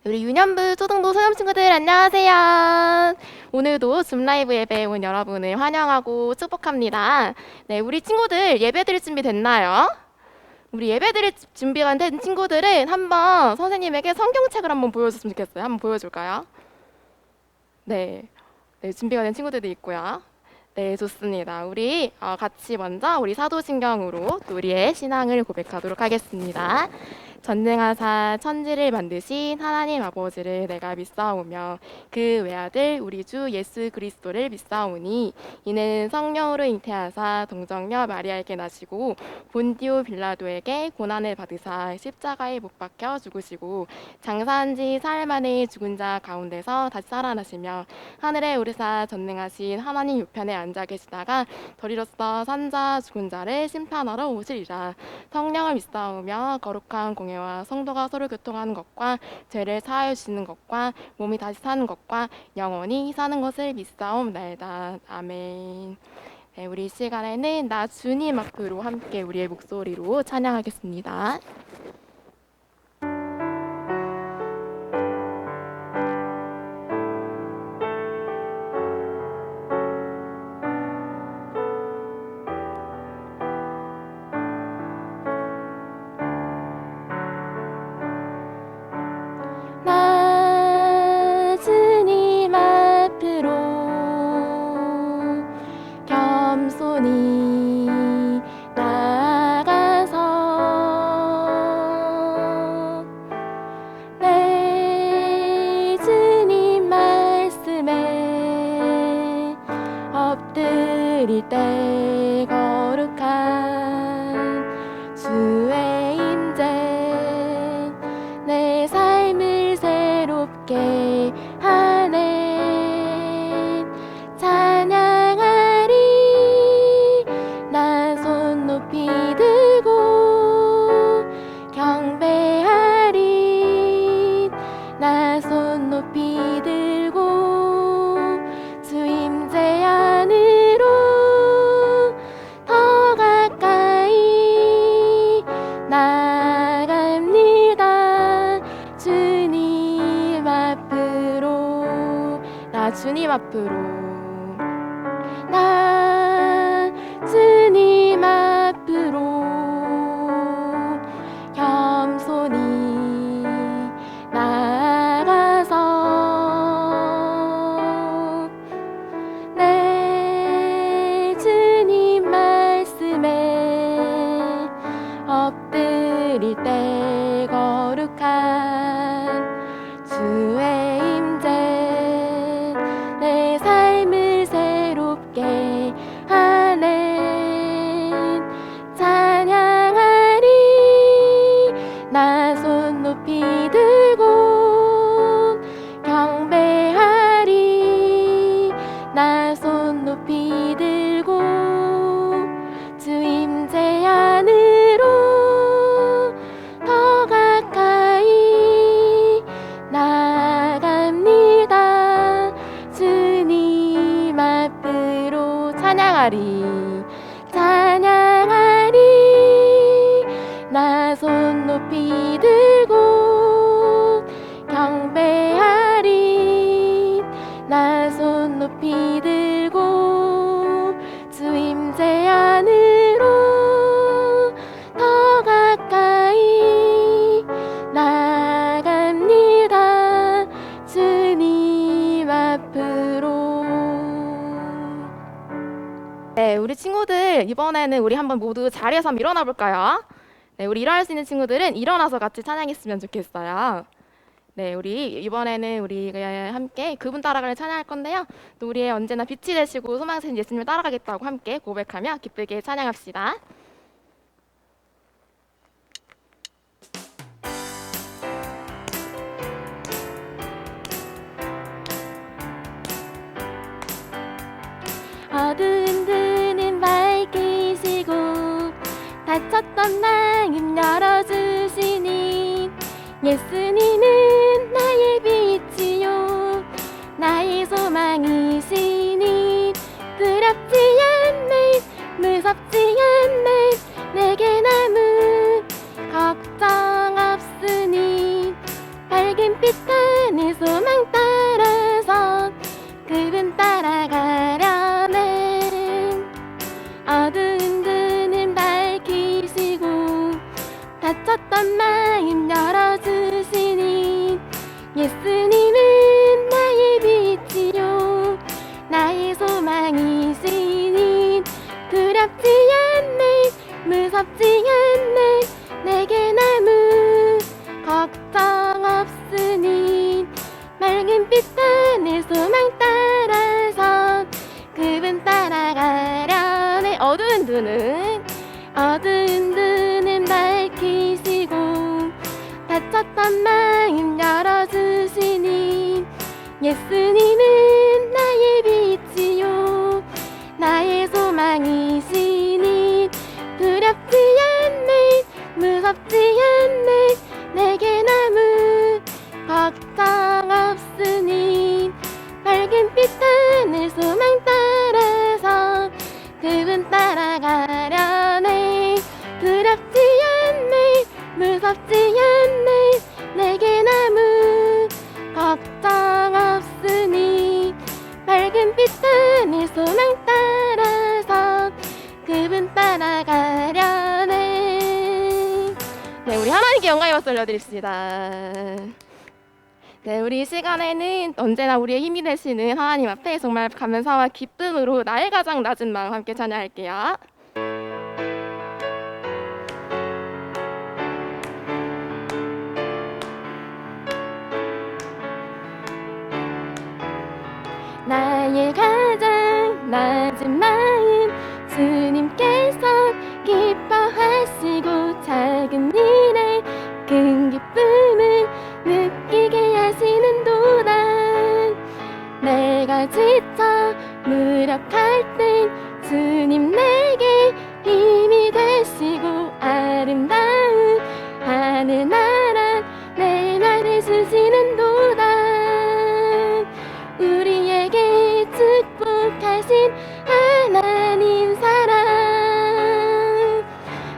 우리 유년부 초등부 소년 친구들 안녕하세요. 오늘도 줌 라이브 예배에 온 여러분을 환영하고 축복합니다. 네, 우리 친구들 예배 드릴 준비 됐나요? 우리 예배 드릴 준비가 된 친구들은 한번 선생님에게 성경책을 한번 보여줬으면 좋겠어요. 한번 보여줄까요? 네, 네, 준비가 된 친구들도 있고요. 네, 좋습니다. 우리 같이 먼저 우리 사도신경으로 또 우리의 신앙을 고백하도록 하겠습니다. 전능하사 천지를 만드신 하나님 아버지를 내가 믿사오며 그 외아들 우리 주 예수 그리스도를 믿사오니 이는 성령으로 잉태하사 동정녀 마리아에게 나시고 본디오 빌라도에게 고난을 받으사 십자가에 못 박혀 죽으시고 장사한 지 사흘 만에 죽은 자 가운데서 다시 살아나시며 하늘에 오르사 전능하신 하나님 우편에 앉아 계시다가 덜이로써 산자 죽은 자를 심판하러 오시리라. 성령을 믿사오며 거룩한 공예와 성도가 서로 교통하는 것과 죄를 사하여 주시는 것과 몸이 다시 사는 것과 영원히 사는 것을 믿사옵나이다. 아멘. 네, 우리 이 시간에는 나 주님 앞으로 함께 우리의 목소리로 찬양하겠습니다. 나 주님 앞으로 겸손히 나아가서 내 주님 말씀에 엎드릴 때 거룩한 주의 임재 내 삶을 새롭게 하네. 찬양하리 나 손 높이 들고 경배하리 나 손 높이 들고 주 임재 안으로 더 가까이 나갑니다. 주님 앞으로 나 주님 앞으로 나 주님 앞으로 겸손히 나가서 내 주님 말씀에 엎드릴 때 거룩한 주의 임재 내 삶을 새롭게 하네. 찬양하리 나 손 높이 들고 경배하리 나 손 높이 들고 주 임재 안으로 더 가까이 나갑니다. 주님 앞으로 찬양하리 찬양하리 나 손 높이 들고 경배하리 나 손 높이 들고 주 임재 안으로 더 가까이 나갑니다. 주님 앞으로. 네, 우리 친구들 이번에는 우리 한번 모두 자리에서 한번 일어나 볼까요? 네, 우리 일어날 수 있는 친구들은 일어나서 같이 찬양했으면 좋겠어요. 네, 우리 이번에는 우리가 함께 그분 따라가는 찬양할 건데요. 또 우리의 언제나 빛이 되시고 소망이신 예수님을 따라가겠다고 함께 고백하며 기쁘게 찬양합시다. 어두운 눈은 밝히시고 닫혔던 마음 열어주시니 예수님은 나의 빛이요 나의 소망이시니 두렵지 않네 무섭지 않네 빛 하늘 소망 따라서 그분 따라가려네. 어두운 눈을 밝히시고 다쳤던 마음 열어주시니 예수님은 나의 빛이요 나의 소망이시니 두렵지 않네 무섭지 않네 내게 아무 걱정 없으니 맑은 빛 하늘 소망 따라서 그분 따라가려네. 어두운 눈은 밝히시고 다쳤던 마음 열어주시니 예수님은 나의 빛이요 나의 소망이시니 두렵지 않네 무섭지 않네 내게 아무 걱정 없으니 밝은 빛 하늘 소망 따라서 그분 따라가려네. 두렵지 않네 무섭지 않네 내게 아무 걱정 없으니 밝은 빛 하늘 소망 따라서 그분 따라가려네. 네, 우리 하나님께 영광의 박수 올려드립시다. 네, 우리 이 시간에는 언제나 우리의 힘이 되시는 하나님 앞에 정말 감사와 기쁨으로 나의 가장 낮은 마음 함께 찬양할게요. 나의 가장 낮은 마음 주님께서 기뻐하시고 작은 일에 큰 기쁨을 느끼게 하시는도다. 내가 지쳐 무력할 땐 주님 내게 힘이 되시고 아름다운 하늘나라 내 맘을 주시는도다. 우리에게 축복하신 하나님 사랑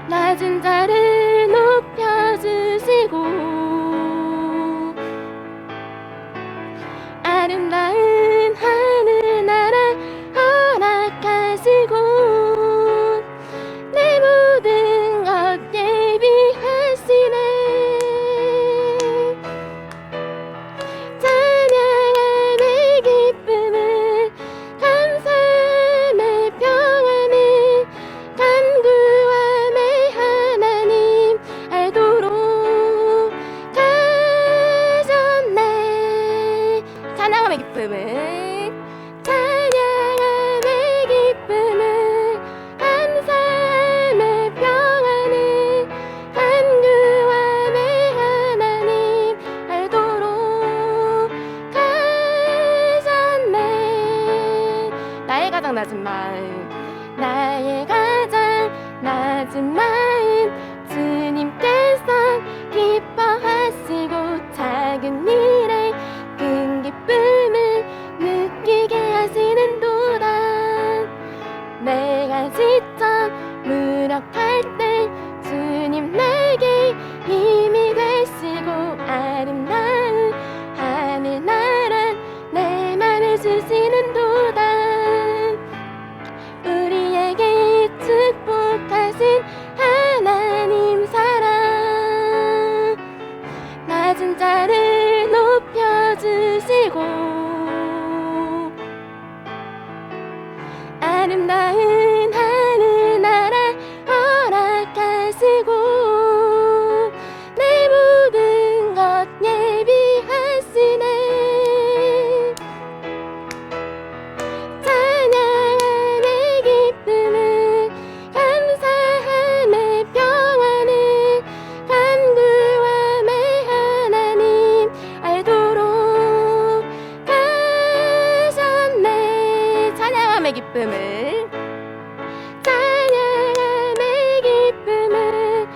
낮은 자를 높여주시고 아름다운 하늘나라 허락하시고 내 모든 것 예비하시네. 찬양함의 기쁨을 감사함의 평안을 간구함의 하나님 알도록 가셨네. 찬양함의 기쁨을 감사함의 평안을 간구함의 하나님 알도록 가셨네. 나의 가장 낮은 마음 나의 가장 낮은 마음 주님께서 기뻐하시고 작은 일에 큰 기쁨을 느끼게 하시는도다. 내가 지쳐 무력할 때 주님 내게 힘이 되시고 아름다운 하늘나라 내 맘을 주시는도다. 우리에게 축복하신 하나님 사랑 낮은 자를 높여주시고 아름다운 하늘나라 허락하시고 내 모든 것 예비하시네. 찬양함의 기쁨을 감사함의 평안을 간구함의 하나님 알도록 가셨네. 찬양함의 기쁨을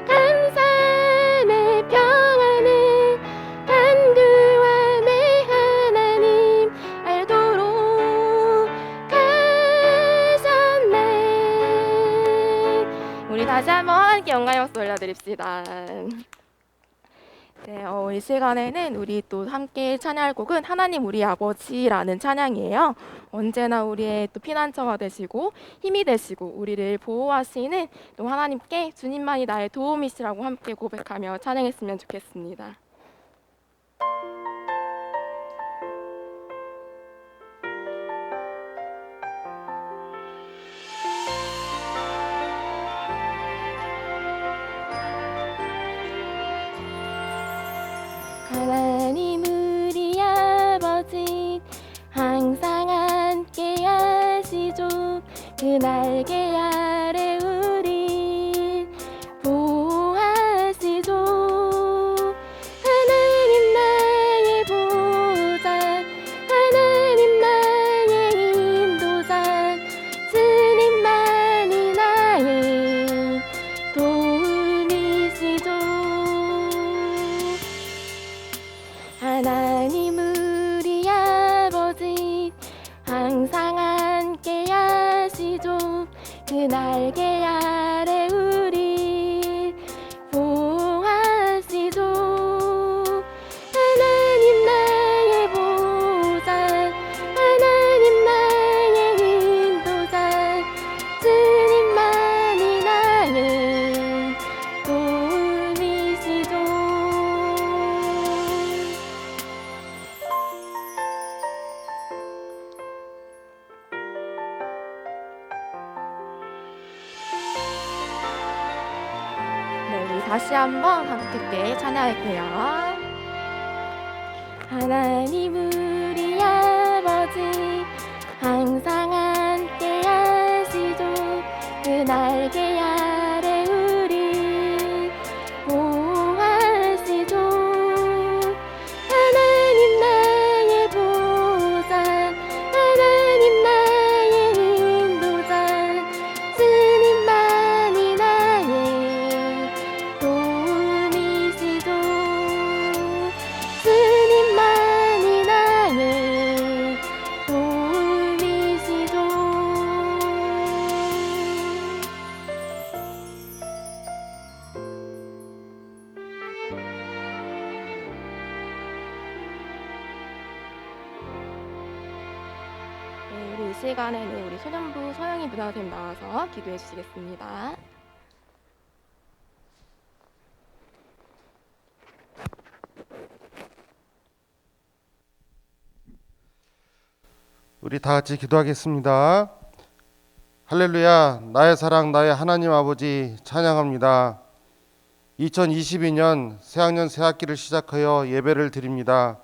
감사함의 평안을 간구함의 하나님 알도록 가셨네. 우리 다시 한번 하나님께 영광의 박수 올려드립시다. 네, 이 시간에는 우리 또 함께 찬양할 곡은 하나님 우리 아버지라는 찬양이에요. 언제나 우리의 또 피난처가 되시고 힘이 되시고 우리를 보호하시는 또 하나님께 주님만이 나의 도움이시라고 함께 고백하며 찬양했으면 좋겠습니다. 하나님 우리 아버지 항상 함께 하시죠. 그 날개 아래 우리 보호하시죠. 하나님 나의 보호자, 하나님 나의 인도자, 주님만이 나의 도움이시죠. 하나님 우리 아버지 항상 함께 하시죠. 그 날개 아래 우리 보호하시죠. 하나님 나의 보호자, 하나님 나의 인도자, 주님만이 나의 도움이시죠. 네, 우리 다시 한번 함께 찬양할게요. 하나님 우리 아버지 항상 함께 하시죠. 그 날개 아래 우리 보호하시죠. 하나님 나의 보호자, 하나님 나의 인도자, 주님만이 나의 도움이시죠. 주님만이 나의 도움이시죠. 네, 우리 이 시간에는 우리 소년부 서영희 문화선생님 나와서 기도해 주시겠습니다. 우리 다 같이 기도하겠습니다. 할렐루야, 나의 사랑, 나의 하나님 아버지 찬양합니다. 2022년 새학년 새학기를 시작하여 예배를 드립니다.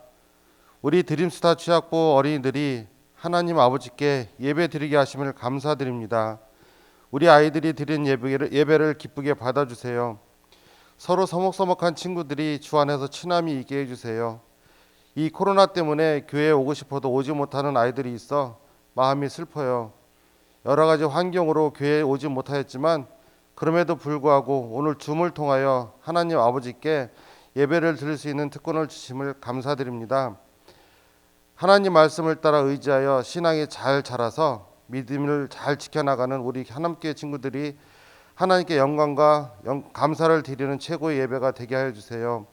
우리 드림스타 취학부 어린이들이 하나님 아버지께 예배 드리게 하심을 감사드립니다. 우리 아이들이 드린 예배를 기쁘게 받아주세요. 서로 서먹서먹한 친구들이 주 안에서 친함이 있게 해주세요. 이 코로나 때문에 교회에 오고 싶어도 오지 못하는 아이들이 있어 마음이 슬퍼요. 여러 가지 환경으로 교회에 오지 못하였지만 그럼에도 불구하고 오늘 줌을 통하여 하나님 아버지께 예배를 드릴 수 있는 특권을 주심을 감사드립니다. 하나님 말씀을 따라 의지하여 신앙이 잘 자라서 믿음을 잘 지켜나가는 우리 하나님교회 친구들이 하나님께 영광과 감사를 드리는 최고의 예배가 되게 하여 주세요.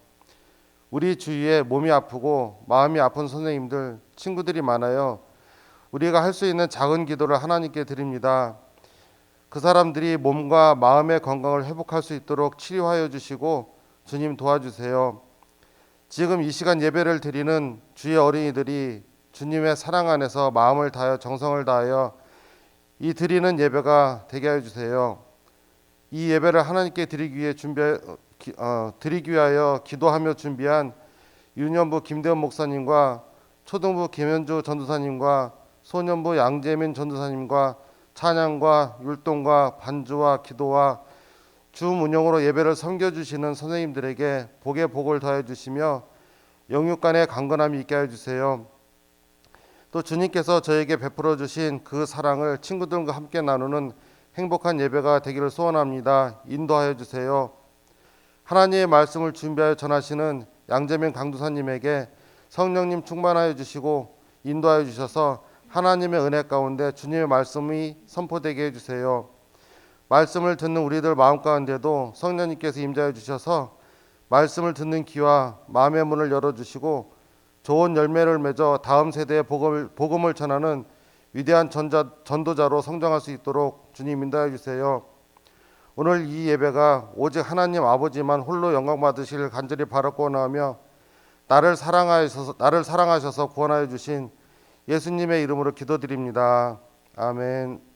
우리 주위에 몸이 아프고 마음이 아픈 선생님들, 친구들이 많아요. 우리가 할 수 있는 작은 기도를 하나님께 드립니다. 그 사람들이 몸과 마음의 건강을 회복할 수 있도록 치료하여 주시고 주님 도와주세요. 지금 이 시간 예배를 드리는 주의 어린이들이 주님의 사랑 안에서 마음을 다하여 정성을 다하여 이 드리는 예배가 되게 하여 주세요. 이 예배를 하나님께 드리기 위하여 기도하며 준비한 유년부 김대원 목사님과 초등부 김현주 전도사님과 소년부 양재민 전도사님과 찬양과 율동과 반주와 기도와 줌 운영으로 예배를 섬겨주시는 선생님들에게 복의 복을 더해 주시며 영육간의 강건함이 있게 해 주세요. 또 주님께서 저에게 베풀어 주신 그 사랑을 친구들과 함께 나누는 행복한 예배가 되기를 소원합니다. 인도하여 주세요. 하나님의 말씀을 준비하여 전하시는 양재민 강도사님에게 성령님 충만하여 주시고 인도하여 주셔서 하나님의 은혜 가운데 주님의 말씀이 선포되게 해주세요. 말씀을 듣는 우리들 마음 가운데도 성령님께서 임재하여 주셔서 말씀을 듣는 귀와 마음의 문을 열어주시고 좋은 열매를 맺어 다음 세대에 복음을 전하는 위대한 전도자로 성장할 수 있도록 주님 인도해 주세요. 오늘 이 예배가 오직 하나님 아버지만 홀로 영광 받으시길 간절히 바라고 나오며 나를 사랑하셔서 구원하여 주신 예수님의 이름으로 기도드립니다. 아멘.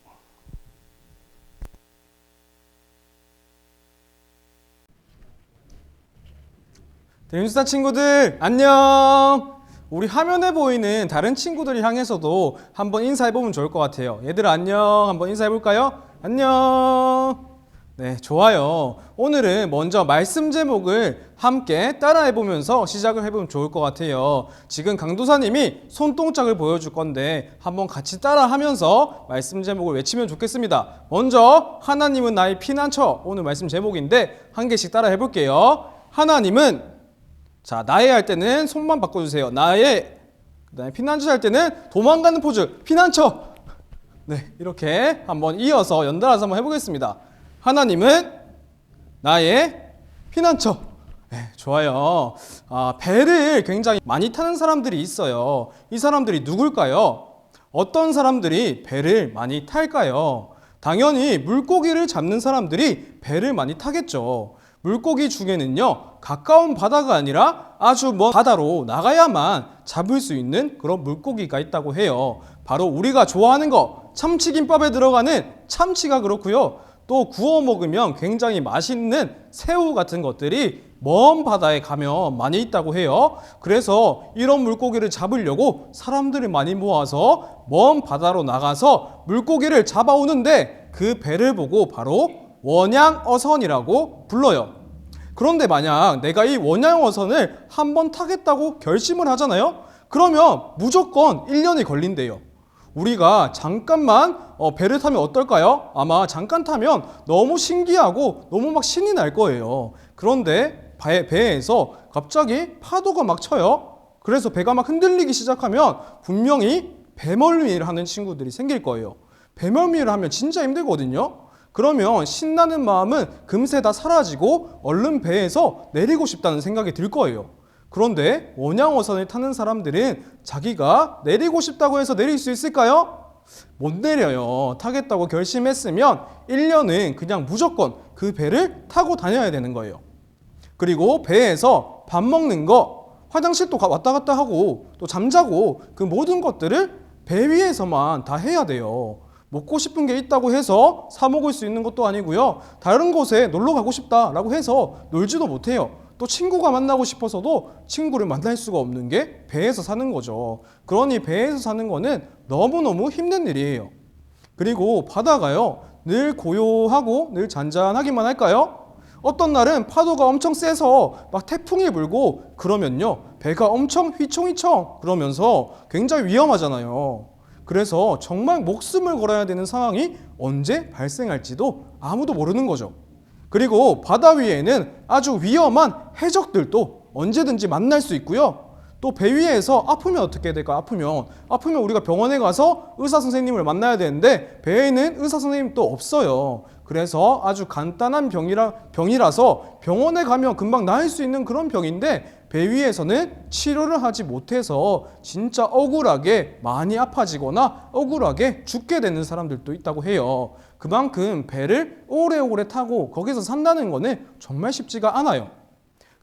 드림스타 친구들 안녕. 우리 화면에 보이는 다른 친구들을 향해서도 한번 인사해보면 좋을 것 같아요. 얘들아 안녕. 한번 인사해볼까요? 안녕. 네, 좋아요. 오늘은 먼저 말씀 제목을 함께 따라해보면서 시작을 해보면 좋을 것 같아요. 지금 강도사님이 손동작을 보여줄 건데 한번 같이 따라하면서 말씀 제목을 외치면 좋겠습니다. 먼저 하나님은 나의 피난처, 오늘 말씀 제목인데 한 개씩 따라해볼게요. 하나님은, 자, 나의 할 때는 손만 바꿔주세요. 나의, 그다음에 피난처 할 때는 도망가는 포즈, 피난처. 네, 이렇게 한번 이어서 연달아서 한번 해보겠습니다. 하나님은 나의 피난처. 네, 좋아요. 배를 굉장히 많이 타는 사람들이 있어요. 이 사람들이 누굴까요? 어떤 사람들이 배를 많이 탈까요? 당연히 물고기를 잡는 사람들이 배를 많이 타겠죠. 물고기 중에는요, 가까운 바다가 아니라 아주 먼 바다로 나가야만 잡을 수 있는 그런 물고기가 있다고 해요. 바로 우리가 좋아하는 거, 참치김밥에 들어가는 참치가 그렇고요. 또 구워 먹으면 굉장히 맛있는 새우 같은 것들이 먼 바다에 가면 많이 있다고 해요. 그래서 이런 물고기를 잡으려고 사람들을 많이 모아서 먼 바다로 나가서 물고기를 잡아오는데 그 배를 보고 바로 원양어선이라고 불러요. 그런데 만약 내가 이 원양어선을 한번 타겠다고 결심을 하잖아요. 그러면 무조건 1년이 걸린대요. 우리가 잠깐만 배를 타면 어떨까요? 아마 잠깐 타면 너무 신기하고 너무 막 신이 날 거예요. 그런데 배에서 갑자기 파도가 막 쳐요. 그래서 배가 막 흔들리기 시작하면 분명히 배멀미를 하는 친구들이 생길 거예요. 배멀미를 하면 진짜 힘들거든요. 그러면 신나는 마음은 금세 다 사라지고 얼른 배에서 내리고 싶다는 생각이 들 거예요. 그런데 원양어선을 타는 사람들은 자기가 내리고 싶다고 해서 내릴 수 있을까요? 못 내려요. 타겠다고 결심했으면 1년은 그냥 무조건 그 배를 타고 다녀야 되는 거예요. 그리고 배에서 밥 먹는 거, 화장실도 왔다 갔다 하고 또 잠자고 그 모든 것들을 배 위에서만 다 해야 돼요. 먹고 싶은 게 있다고 해서 사 먹을 수 있는 것도 아니고요. 다른 곳에 놀러 가고 싶다라고 해서 놀지도 못해요. 또 친구가 만나고 싶어서도 친구를 만날 수가 없는 게 배에서 사는 거죠. 그러니 배에서 사는 거는 너무너무 힘든 일이에요. 그리고 바다가요, 늘 고요하고 늘 잔잔하기만 할까요? 어떤 날은 파도가 엄청 세서 막 태풍이 불고 그러면요, 배가 엄청 휘청휘청 그러면서 굉장히 위험하잖아요. 그래서 정말 목숨을 걸어야 되는 상황이 언제 발생할지도 아무도 모르는 거죠. 그리고 바다 위에는 아주 위험한 해적들도 언제든지 만날 수 있고요. 또 배 위에서 아프면 어떻게 될까? 아프면 우리가 병원에 가서 의사 선생님을 만나야 되는데 배에는 의사 선생님 또 없어요. 그래서 아주 간단한 병이라서 병원에 가면 금방 나을 수 있는 그런 병인데 배 위에서는 치료를 하지 못해서 진짜 억울하게 많이 아파지거나 억울하게 죽게 되는 사람들도 있다고 해요. 그만큼 배를 오래오래 타고 거기서 산다는 거는 정말 쉽지가 않아요.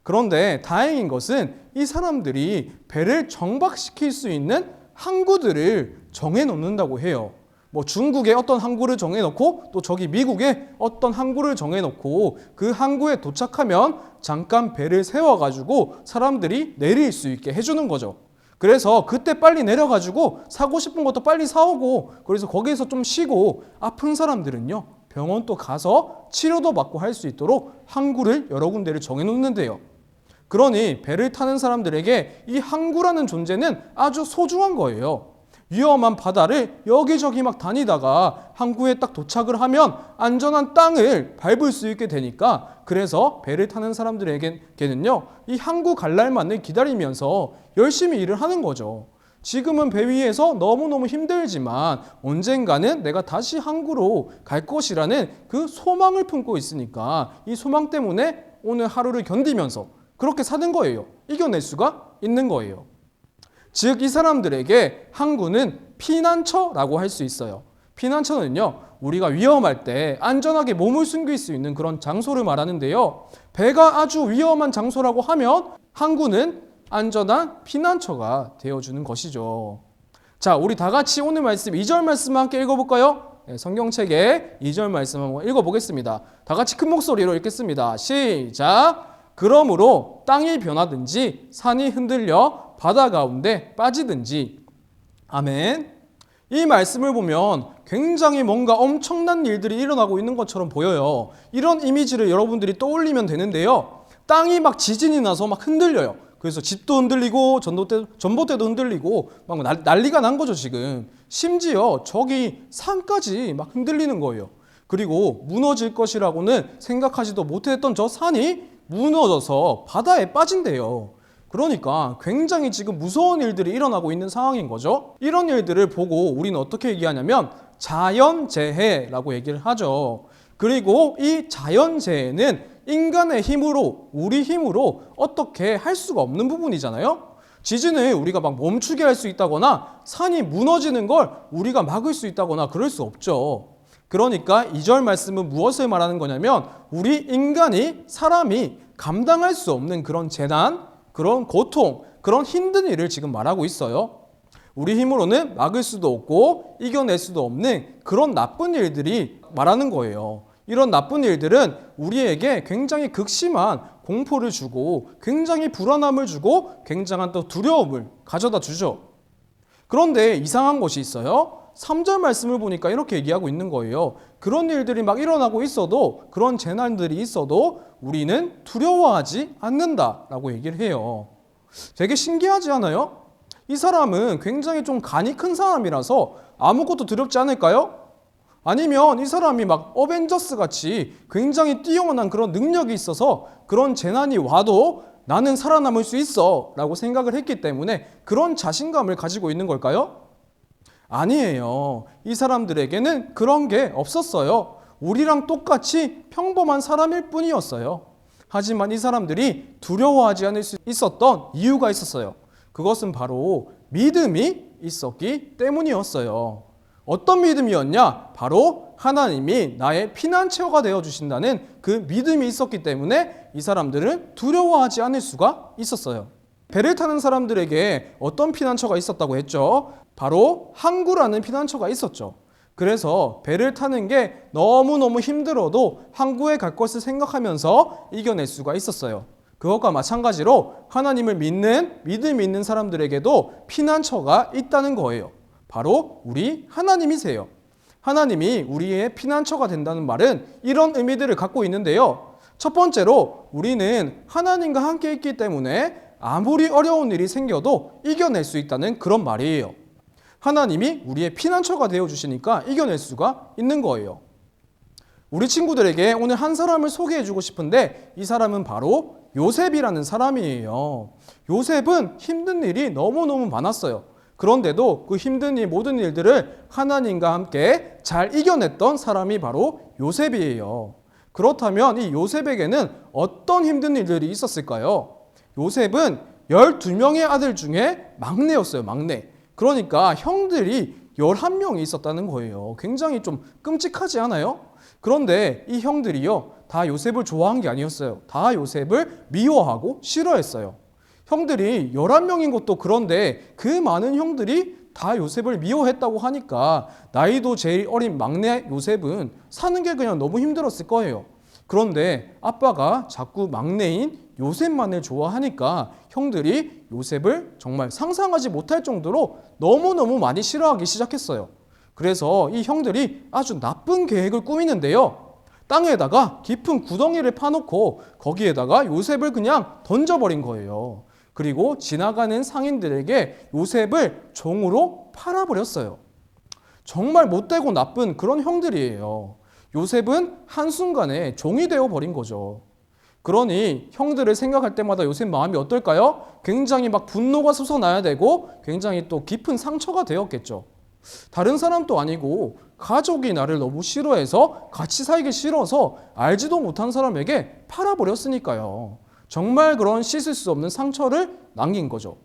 그런데 다행인 것은 이 사람들이 배를 정박시킬 수 있는 항구들을 정해놓는다고 해요. 뭐 중국에 어떤 항구를 정해놓고 또 저기 미국에 어떤 항구를 정해놓고 그 항구에 도착하면 잠깐 배를 세워가지고 사람들이 내릴 수 있게 해주는 거죠. 그래서 그때 빨리 내려가지고 사고 싶은 것도 빨리 사오고 그래서 거기에서 좀 쉬고 아픈 사람들은요 병원 또 가서 치료도 받고 할 수 있도록 항구를 여러 군데를 정해놓는데요. 그러니 배를 타는 사람들에게 이 항구라는 존재는 아주 소중한 거예요. 위험한 바다를 여기저기 막 다니다가 항구에 딱 도착을 하면 안전한 땅을 밟을 수 있게 되니까 그래서 배를 타는 사람들에게는요 이 항구 갈 날만을 기다리면서 열심히 일을 하는 거죠. 지금은 배 위에서 너무너무 힘들지만 언젠가는 내가 다시 항구로 갈 것이라는 그 소망을 품고 있으니까 이 소망 때문에 오늘 하루를 견디면서 그렇게 사는 거예요. 이겨낼 수가 있는 거예요. 즉 이 사람들에게 항구는 피난처라고 할 수 있어요. 피난처는요, 우리가 위험할 때 안전하게 몸을 숨길 수 있는 그런 장소를 말하는데요. 배가 아주 위험한 장소라고 하면 항구는 안전한 피난처가 되어주는 것이죠. 자, 우리 다 같이 오늘 말씀 2절 말씀 함께 읽어볼까요? 네, 성경책의 2절 말씀 한번 읽어보겠습니다. 다 같이 큰 목소리로 읽겠습니다. 시작! 그러므로 땅이 변하든지 산이 흔들려 바다 가운데 빠지든지. 아멘. 이 말씀을 보면 굉장히 뭔가 엄청난 일들이 일어나고 있는 것처럼 보여요. 이런 이미지를 여러분들이 떠올리면 되는데요. 땅이 막 지진이 나서 막 흔들려요. 그래서 집도 흔들리고 전봇대도 흔들리고 막 난리가 난 거죠, 지금. 심지어 저기 산까지 막 흔들리는 거예요. 그리고 무너질 것이라고는 생각하지도 못했던 저 산이 무너져서 바다에 빠진대요. 그러니까 굉장히 지금 무서운 일들이 일어나고 있는 상황인 거죠. 이런 일들을 보고 우리는 어떻게 얘기하냐면 자연재해라고 얘기를 하죠. 그리고 이 자연재해는 인간의 힘으로, 우리 힘으로 어떻게 할 수가 없는 부분이잖아요. 지진을 우리가 막 멈추게 할 수 있다거나 산이 무너지는 걸 우리가 막을 수 있다거나 그럴 수 없죠. 그러니까 2절 말씀은 무엇을 말하는 거냐면 우리 인간이, 사람이 감당할 수 없는 그런 재난, 그런 고통, 그런 힘든 일을 지금 말하고 있어요. 우리 힘으로는 막을 수도 없고 이겨낼 수도 없는 그런 나쁜 일들이 말하는 거예요. 이런 나쁜 일들은 우리에게 굉장히 극심한 공포를 주고 굉장히 불안함을 주고 굉장한 또 두려움을 가져다 주죠. 그런데 이상한 것이 있어요. 3절 말씀을 보니까 이렇게 얘기하고 있는 거예요. 그런 일들이 막 일어나고 있어도, 그런 재난들이 있어도 우리는 두려워하지 않는다라고 얘기를 해요. 되게 신기하지 않아요? 이 사람은 굉장히 좀 간이 큰 사람이라서 아무것도 두렵지 않을까요? 아니면 이 사람이 막 어벤져스 같이 굉장히 뛰어난 그런 능력이 있어서 그런 재난이 와도 나는 살아남을 수 있어 라고 생각을 했기 때문에 그런 자신감을 가지고 있는 걸까요? 아니에요. 이 사람들에게는 그런 게 없었어요. 우리랑 똑같이 평범한 사람일 뿐이었어요. 하지만 이 사람들이 두려워하지 않을 수 있었던 이유가 있었어요. 그것은 바로 믿음이 있었기 때문이었어요. 어떤 믿음이었냐? 바로 하나님이 나의 피난처가 되어주신다는 그 믿음이 있었기 때문에 이 사람들은 두려워하지 않을 수가 있었어요. 배를 타는 사람들에게 어떤 피난처가 있었다고 했죠? 바로 항구라는 피난처가 있었죠. 그래서 배를 타는 게 너무너무 힘들어도 항구에 갈 것을 생각하면서 이겨낼 수가 있었어요. 그것과 마찬가지로 하나님을 믿는, 믿음이 있는 사람들에게도 피난처가 있다는 거예요. 바로 우리 하나님이세요. 하나님이 우리의 피난처가 된다는 말은 이런 의미들을 갖고 있는데요. 첫 번째로 우리는 하나님과 함께 있기 때문에 아무리 어려운 일이 생겨도 이겨낼 수 있다는 그런 말이에요. 하나님이 우리의 피난처가 되어주시니까 이겨낼 수가 있는 거예요. 우리 친구들에게 오늘 한 사람을 소개해주고 싶은데 이 사람은 바로 요셉이라는 사람이에요. 요셉은 힘든 일이 너무너무 많았어요. 그런데도 그 힘든 일, 모든 일들을 하나님과 함께 잘 이겨냈던 사람이 바로 요셉이에요. 그렇다면 이 요셉에게는 어떤 힘든 일들이 있었을까요? 요셉은 12명의 아들 중에 막내였어요. 막내. 그러니까 형들이 11명이 있었다는 거예요. 굉장히 좀 끔찍하지 않아요? 그런데 이 형들이요, 다 요셉을 좋아한 게 아니었어요. 다 요셉을 미워하고 싫어했어요. 형들이 11명인 것도 그런데 그 많은 형들이 다 요셉을 미워했다고 하니까 나이도 제일 어린 막내 요셉은 사는 게 그냥 너무 힘들었을 거예요. 그런데 아빠가 자꾸 막내인 요셉만을 좋아하니까 형들이 요셉을 정말 상상하지 못할 정도로 너무너무 많이 싫어하기 시작했어요. 그래서 이 형들이 아주 나쁜 계획을 꾸미는데요. 땅에다가 깊은 구덩이를 파놓고 거기에다가 요셉을 그냥 던져버린 거예요. 그리고 지나가는 상인들에게 요셉을 종으로 팔아버렸어요. 정말 못되고 나쁜 그런 형들이에요. 요셉은 한순간에 종이 되어버린 거죠. 그러니 형들을 생각할 때마다 요셉 마음이 어떨까요? 굉장히 막 분노가 솟아나야 되고 굉장히 또 깊은 상처가 되었겠죠. 다른 사람도 아니고 가족이 나를 너무 싫어해서 같이 살기 싫어서 알지도 못한 사람에게 팔아버렸으니까요. 정말 그런 씻을 수 없는 상처를 남긴 거죠.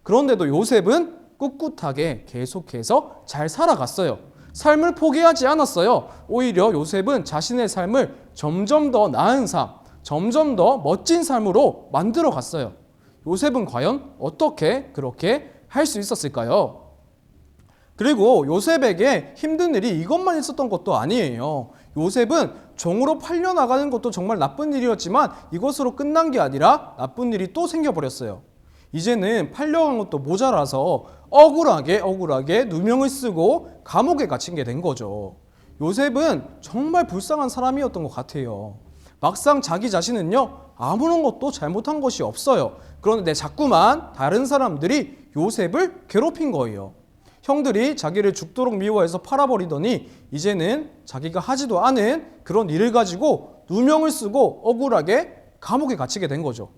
그런데도 요셉은 꿋꿋하게 계속해서 잘 살아갔어요. 삶을 포기하지 않았어요. 오히려 요셉은 자신의 삶을 점점 더 나은 삶, 점점 더 멋진 삶으로 만들어 갔어요. 요셉은 과연 어떻게 그렇게 할 수 있었을까요? 그리고 요셉에게 힘든 일이 이것만 있었던 것도 아니에요. 요셉은 종으로 팔려나가는 것도 정말 나쁜 일이었지만 이것으로 끝난 게 아니라 나쁜 일이 또 생겨버렸어요. 이제는 팔려간 것도 모자라서 억울하게 누명을 쓰고 감옥에 갇힌 게 된 거죠. 요셉은 정말 불쌍한 사람이었던 것 같아요. 막상 자기 자신은요, 아무런 것도 잘못한 것이 없어요. 그런데 자꾸만 다른 사람들이 요셉을 괴롭힌 거예요. 형들이 자기를 죽도록 미워해서 팔아버리더니 이제는 자기가 하지도 않은 그런 일을 가지고 누명을 쓰고 억울하게 감옥에 갇히게 된 거죠.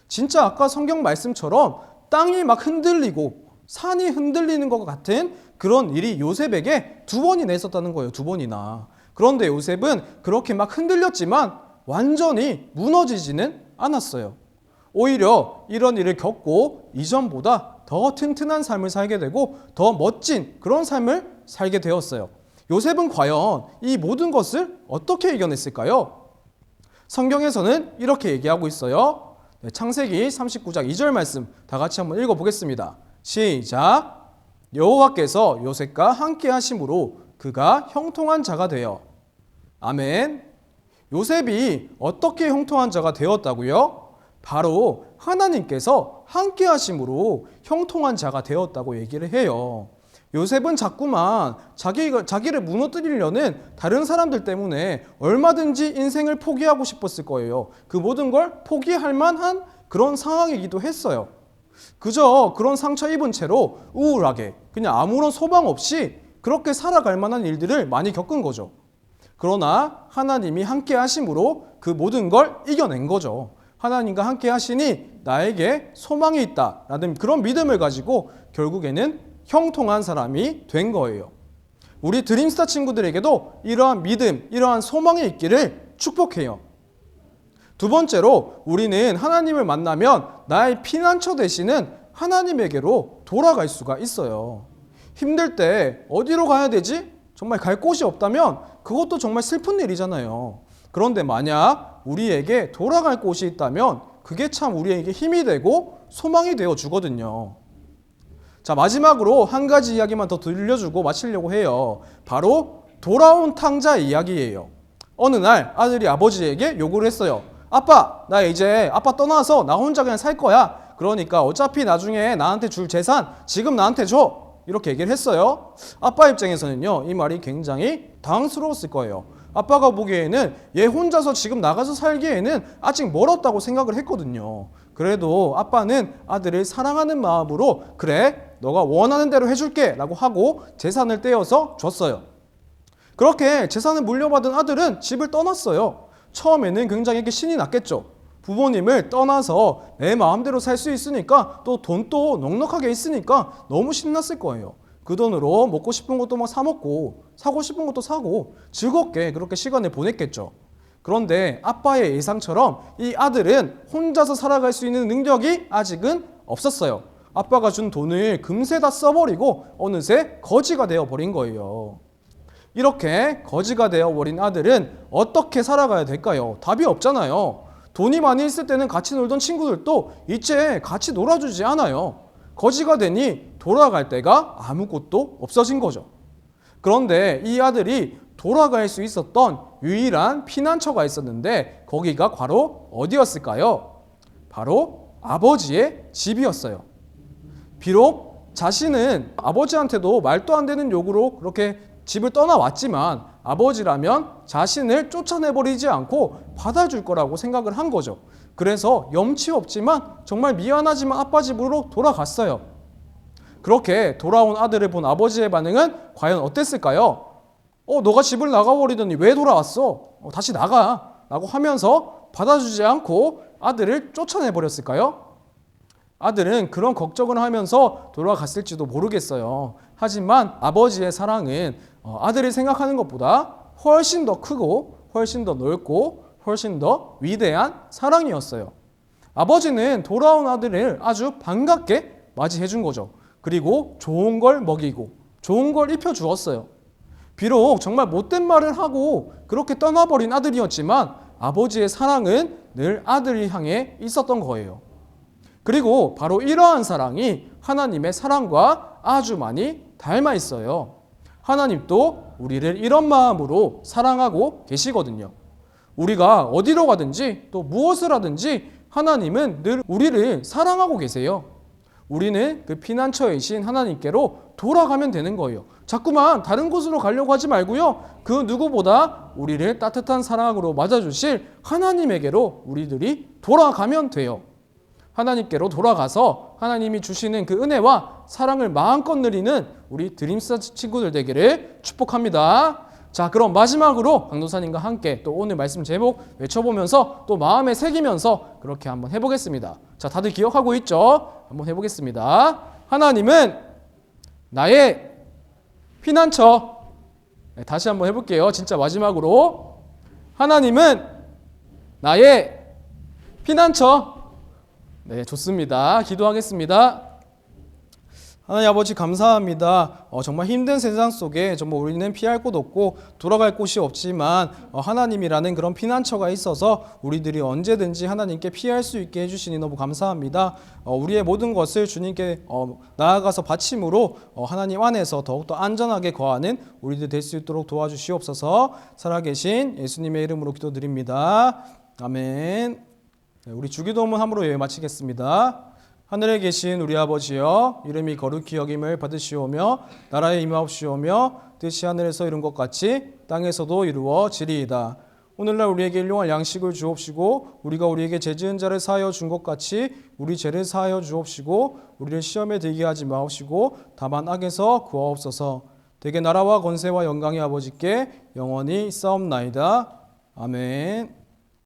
진짜 아까 성경 말씀처럼 땅이 막 흔들리고 산이 흔들리는 것 같은 그런 일이 요셉에게 2번이나 있었다는 거예요. 2번이나. 그런데 요셉은 그렇게 막 흔들렸지만 완전히 무너지지는 않았어요. 오히려 이런 일을 겪고 이전보다 더 튼튼한 삶을 살게 되고 더 멋진 그런 삶을 살게 되었어요. 요셉은 과연 이 모든 것을 어떻게 이겨냈을까요? 성경에서는 이렇게 얘기하고 있어요. 창세기 39장 2절 말씀 다 같이 한번 읽어보겠습니다. 시작. 여호와께서 요셉과 함께 하심으로 그가 형통한 자가 되어. 아멘. 요셉이 어떻게 형통한 자가 되었다고요? 바로 하나님께서 함께 하심으로 형통한 자가 되었다고 얘기를 해요. 요셉은 자꾸만 자기를 무너뜨리려는 다른 사람들 때문에 얼마든지 인생을 포기하고 싶었을 거예요. 그 모든 걸 포기할 만한 그런 상황이기도 했어요. 그저 그런 상처 입은 채로 우울하게 그냥 아무런 소망 없이 그렇게 살아갈 만한 일들을 많이 겪은 거죠. 그러나 하나님이 함께 하심으로 그 모든 걸 이겨낸 거죠. 하나님과 함께 하시니 나에게 소망이 있다라는 그런 믿음을 가지고 결국에는 형통한 사람이 된 거예요. 우리 드림스타 친구들에게도 이러한 믿음, 이러한 소망이 있기를 축복해요. 2번째로 우리는 하나님을 만나면 나의 피난처 되시는 하나님에게로 돌아갈 수가 있어요. 힘들 때 어디로 가야 되지? 정말 갈 곳이 없다면 그것도 정말 슬픈 일이잖아요. 그런데 만약 우리에게 돌아갈 곳이 있다면 그게 참 우리에게 힘이 되고 소망이 되어 주거든요. 자, 마지막으로 한 가지 이야기만 더 들려주고 마치려고 해요. 바로 돌아온 탕자 이야기예요. 어느 날 아들이 아버지에게 요구를 했어요. 아빠, 나 이제 아빠 떠나서 나 혼자 그냥 살 거야. 그러니까 어차피 나중에 나한테 줄 재산 지금 나한테 줘. 이렇게 얘기를 했어요. 아빠 입장에서는요, 이 말이 굉장히 당황스러웠을 거예요. 아빠가 보기에는 얘 혼자서 지금 나가서 살기에는 아직 멀었다고 생각을 했거든요. 그래도 아빠는 아들을 사랑하는 마음으로 그래, 너가 원하는 대로 해줄게 라고 하고 재산을 떼어서 줬어요. 그렇게 재산을 물려받은 아들은 집을 떠났어요. 처음에는 굉장히 신이 났겠죠. 부모님을 떠나서 내 마음대로 살 수 있으니까 또 돈도 넉넉하게 있으니까 너무 신났을 거예요. 그 돈으로 먹고 싶은 것도 막 사 먹고 사고 싶은 것도 사고 즐겁게 그렇게 시간을 보냈겠죠. 그런데 아빠의 예상처럼 이 아들은 혼자서 살아갈 수 있는 능력이 아직은 없었어요. 아빠가 준 돈을 금세 다 써버리고 어느새 거지가 되어버린 거예요. 이렇게 거지가 되어버린 아들은 어떻게 살아가야 될까요? 답이 없잖아요. 돈이 많이 있을 때는 같이 놀던 친구들도 이제 같이 놀아주지 않아요. 거지가 되니 돌아갈 데가 아무것도 없어진 거죠. 그런데 이 아들이 돌아갈 수 있었던 유일한 피난처가 있었는데 거기가 바로 어디였을까요? 바로 아버지의 집이었어요. 비록 자신은 아버지한테도 말도 안 되는 요구로 그렇게 집을 떠나왔지만 아버지라면 자신을 쫓아내버리지 않고 받아줄 거라고 생각을 한 거죠. 그래서 염치 없지만 정말 미안하지만 아빠 집으로 돌아갔어요. 그렇게 돌아온 아들을 본 아버지의 반응은 과연 어땠을까요? 너가 집을 나가버리더니 왜 돌아왔어? 다시 나가 라고 하면서 받아주지 않고 아들을 쫓아내버렸을까요? 아들은 그런 걱정을 하면서 돌아갔을지도 모르겠어요. 하지만 아버지의 사랑은 아들이 생각하는 것보다 훨씬 더 크고 훨씬 더 넓고 훨씬 더 위대한 사랑이었어요. 아버지는 돌아온 아들을 아주 반갑게 맞이해 준 거죠. 그리고 좋은 걸 먹이고 좋은 걸 입혀 주었어요. 비록 정말 못된 말을 하고 그렇게 떠나버린 아들이었지만 아버지의 사랑은 늘 아들을 향해 있었던 거예요. 그리고 바로 이러한 사랑이 하나님의 사랑과 아주 많이 닮아 있어요. 하나님도 우리를 이런 마음으로 사랑하고 계시거든요. 우리가 어디로 가든지 또 무엇을 하든지 하나님은 늘 우리를 사랑하고 계세요. 우리는 그 피난처이신 하나님께로 돌아가면 되는 거예요. 자꾸만 다른 곳으로 가려고 하지 말고요. 그 누구보다 우리를 따뜻한 사랑으로 맞아주실 하나님에게로 우리들이 돌아가면 돼요. 하나님께로 돌아가서 하나님이 주시는 그 은혜와 사랑을 마음껏 누리는 우리 드림스타 친구들 되기를 축복합니다. 자, 그럼 마지막으로 강도사님과 함께 또 오늘 말씀 제목 외쳐보면서 또 마음에 새기면서 그렇게 한번 해보겠습니다. 자, 다들 기억하고 있죠? 한번 해보겠습니다. 하나님은 나의 피난처. 네, 다시 한번 해볼게요. 진짜 마지막으로. 하나님은 나의 피난처. 네, 좋습니다. 기도하겠습니다. 하나님 아버지 감사합니다. 정말 힘든 세상 속에 정말 우리는 피할 곳 없고 돌아갈 곳이 없지만 하나님이라는 그런 피난처가 있어서 우리들이 언제든지 하나님께 피할 수 있게 해주시니 너무 감사합니다. 우리의 모든 것을 주님께 나아가서 바침으로 하나님 안에서 더욱더 안전하게 거하는 우리들 될 수 있도록 도와주시옵소서. 살아계신 예수님의 이름으로 기도드립니다. 아멘. 우리 주기도문 함으로 예배 마치겠습니다. 하늘에 계신 우리 아버지여, 이름이 거룩히 여김을 받으시오며 나라에 임하옵시오며 뜻이 하늘에서 이룬 것 같이 땅에서도 이루어지리이다. 오늘날 우리에게 일용할 양식을 주옵시고 우리가 우리에게 죄 지은 자를 사하여 준 것 같이 우리 죄를 사하여 주옵시고 우리를 시험에 들게 하지 마옵시고 다만 악에서 구하옵소서. 대개 나라와 권세와 영광이 아버지께 영원히 있사옵나이다. 아멘.